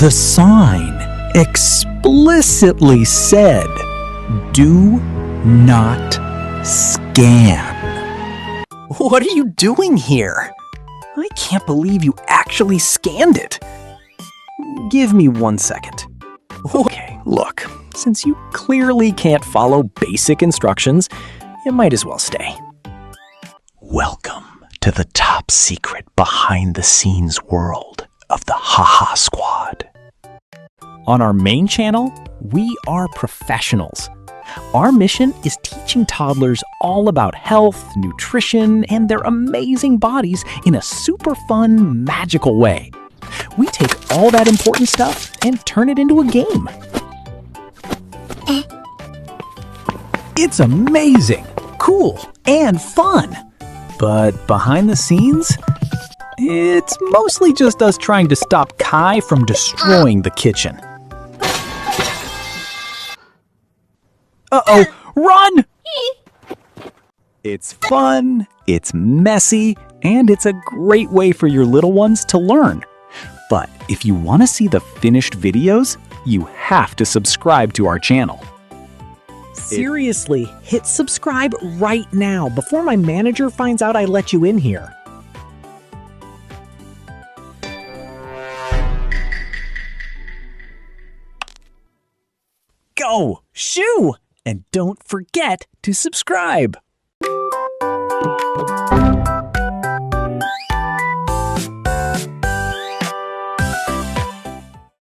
The sign explicitly said, "Do not scan." What are you doing here? I can't believe you actually scanned it. Give me 1 second. Okay, look, since you clearly can't follow basic instructions, you might as well stay. Welcome to the top secret behind-the-scenes world of the HaHa Squad. On our main channel, we are professionals. Our mission is teaching toddlers all about health, nutrition, and their amazing bodies in a super fun, magical way. We take all that important stuff and turn it into a game. It's amazing, cool, and fun. But behind the scenes, it's mostly just us trying to stop Kai from destroying the kitchen. Uh-oh, run! It's fun, it's messy, and it's a great way for your little ones to learn. But if you want to see the finished videos, you have to subscribe to our channel. Seriously, hit subscribe right now before my manager finds out I let you in here. Go, shoo! And don't forget to subscribe.